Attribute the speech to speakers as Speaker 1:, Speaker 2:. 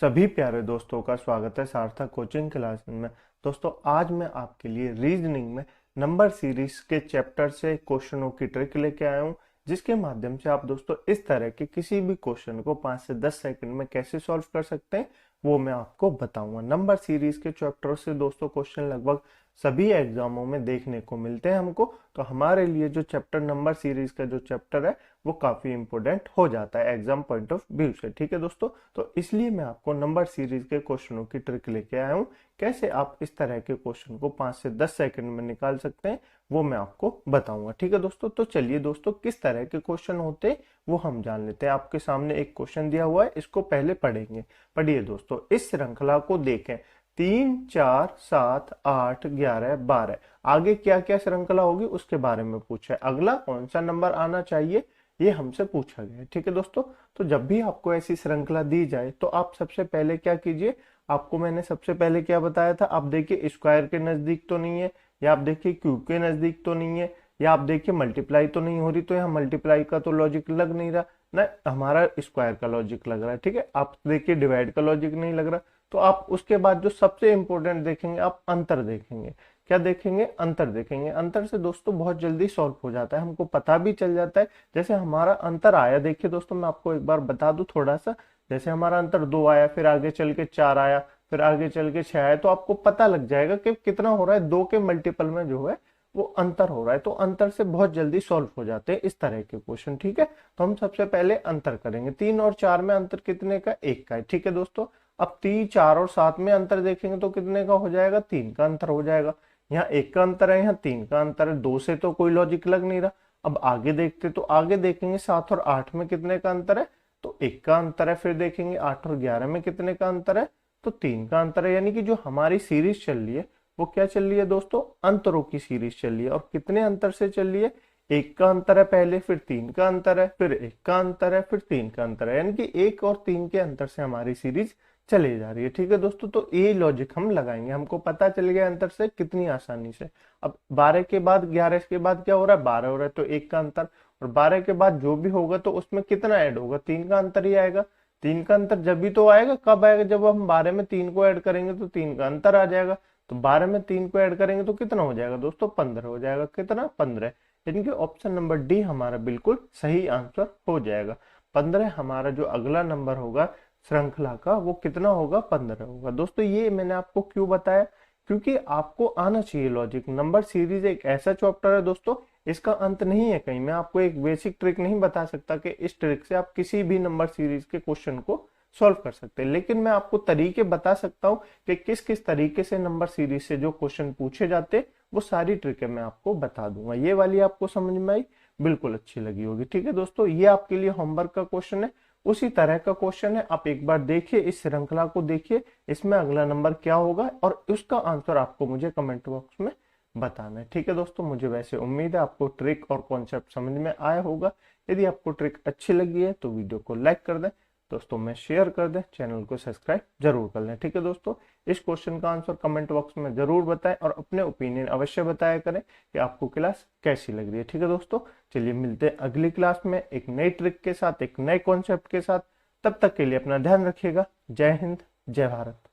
Speaker 1: सभी प्यारे दोस्तों का स्वागत है सार्थक कोचिंग क्लास में। दोस्तों आज मैं आपके लिए रीजनिंग में नंबर सीरीज के चैप्टर से क्वेश्चनों की ट्रिक लेके आया हूं, जिसके माध्यम से आप दोस्तों इस तरह के किसी भी क्वेश्चन को 5 से 10 सेकंड में कैसे सॉल्व कर सकते हैं वो मैं आपको बताऊंगा। नंबर सीरीज के चैप्टर से दोस्तों क्वेश्चन लगभग सभी एग्जामों में देखने को मिलते हैं हमको, तो हमारे लिए जो चैप्टर नंबर सीरीज का जो चैप्टर है वो काफी इंपोर्टेंट हो जाता है एग्जाम पॉइंट ऑफ व्यू से। ठीक है दोस्तों, तो इसलिए मैं आपको नंबर सीरीज के क्वेश्चनों की ट्रिक लेके आया हूं। कैसे आप इस तरह के क्वेश्चन को 5 से 10 सेकंड में निकाल सकते हैं वो मैं आपको बताऊंगा। ठीक है दोस्तों, तो चलिए दोस्तों किस तरह के क्वेश्चन होते हैं वो हम जान लेते हैं। आपके सामने एक क्वेश्चन दिया हुआ है, इसको पहले पढ़ेंगे। पढ़िए दोस्तों, इस श्रृंखला को देखें 3, 4, 7, 8, 11, 12। आगे क्या क्या श्रृंखला होगी उसके बारे में पूछा है। अगला कौन सा नंबर आना चाहिए ये हमसे पूछा गया है। ठीक है दोस्तों, तो जब भी आपको ऐसी श्रृंखला दी जाए तो आप सबसे पहले क्या कीजिए, आपको मैंने सबसे पहले क्या बताया था, आप देखिए स्क्वायर के नजदीक तो नहीं है, या आप देखिए क्यूब के नजदीक तो नहीं है, या आप देखिए मल्टीप्लाई तो नहीं हो रही, तो यहाँ मल्टीप्लाई का तो लॉजिक लग नहीं रहा ना, हमारा स्क्वायर का लॉजिक लग रहा है। ठीक है, आप देखिए डिवाइड का लॉजिक नहीं लग रहा, तो आप उसके बाद जो सबसे इंपॉर्टेंट देखेंगे आप अंतर देखेंगे। क्या देखेंगे? अंतर देखेंगे। अंतर से दोस्तों बहुत जल्दी सॉल्व हो जाता है, हमको पता भी चल जाता है। जैसे हमारा अंतर आया, देखिए दोस्तों मैं आपको एक बार बता दूं थोड़ा सा। जैसे हमारा अंतर 2 आया, फिर आगे चल के 4 आया, फिर आगे चल के 6 आया, तो आपको पता लग जाएगा कि कितना हो रहा है, 2 के मल्टीपल में जो है वो अंतर हो रहा है। तो अंतर से बहुत जल्दी सॉल्व हो जाते हैं इस तरह के क्वेश्चन। ठीक है, तो हम सबसे पहले अंतर करेंगे। 3 और 4 में अंतर कितने का? 1 का है। ठीक है दोस्तों, अब 3, 4 और 7 में अंतर देखेंगे तो कितने का हो जाएगा? 3 का अंतर हो जाएगा। यहाँ 1 का अंतर है, यहाँ 3 का अंतर है, 2 से तो कोई लॉजिक लग नहीं रहा। अब आगे देखते, तो आगे देखेंगे 7 और 8 में कितने का अंतर है? तो 1 का अंतर है। फिर देखेंगे 8 और 11 में कितने का अंतर है? तो 3 का अंतर है। यानी कि जो हमारी सीरीज चल रही है वो क्या चल रही है दोस्तों? अंतरों की सीरीज चल रही है। और कितने अंतर से चल रही है? 1 का अंतर है पहले, फिर 3 का अंतर है, फिर 1 का अंतर है, फिर 3 का अंतर है। यानी कि 1 और 3 के अंतर से हमारी सीरीज चली जा रही है। ठीक है दोस्तों, तो ये लॉजिक हम लगाएंगे, हमको पता चल गया अंतर से कितनी आसानी से। अब 12 के बाद 11 के बाद क्या हो रहा है? 12 हो रहा है, तो 1 का अंतर। और 12 के बाद जो भी होगा तो उसमें कितना ऐड होगा? 3 का अंतर ही आएगा। 3 का अंतर जब भी तो आएगा, कब आएगा? जब हम 12 में 3 को ऐड करेंगे तो 3 का अंतर आ जाएगा। तो 12 में 3 को ऐड करेंगे तो कितना हो जाएगा दोस्तों? 15 हो जाएगा। कितना? 15। यानी कि ऑप्शन नंबर डी हमारा बिल्कुल सही आंसर हो जाएगा। 15 हमारा जो अगला नंबर होगा श्रृंखला का वो कितना होगा? 15 होगा। दोस्तों ये मैंने आपको क्यों बताया? क्योंकि आपको आना चाहिए लॉजिक। नंबर सीरीज एक ऐसा चैप्टर है दोस्तों, इसका अंत नहीं है कहीं। मैं आपको एक बेसिक ट्रिक नहीं बता सकता कि इस ट्रिक से आप किसी भी नंबर सीरीज के क्वेश्चन को सॉल्व कर सकते हैं, लेकिन मैं आपको तरीके बता सकता हूं कि किस किस तरीके से नंबर सीरीज से जो क्वेश्चन पूछे जाते वो सारी ट्रिकें मैं आपको बता दूंगा। ये वाली आपको समझ में आई? बिल्कुल अच्छी लगी होगी। ठीक है दोस्तों, ये आपके लिए होमवर्क का क्वेश्चन है, उसी तरह का क्वेश्चन है। आप एक बार देखिए, इस श्रृंखला को देखिए, इसमें अगला नंबर क्या होगा और उसका आंसर आपको मुझे कमेंट बॉक्स में बताना है। ठीक है दोस्तों, मुझे वैसे उम्मीद है आपको ट्रिक और कॉन्सेप्ट समझ में आया होगा। यदि आपको ट्रिक अच्छी लगी है तो वीडियो को लाइक कर दें, दोस्तों में शेयर कर दें, चैनल को सब्सक्राइब जरूर कर लें। ठीक है दोस्तों, इस क्वेश्चन का आंसर कमेंट बॉक्स में जरूर बताएं और अपने ओपिनियन अवश्य बताया करें कि आपको क्लास कैसी लग रही है। ठीक है दोस्तों, चलिए मिलते हैं अगली क्लास में एक नई ट्रिक के साथ, एक नए कॉन्सेप्ट के साथ। तब तक के लिए अपना ध्यान रखिएगा। जय हिंद, जय भारत।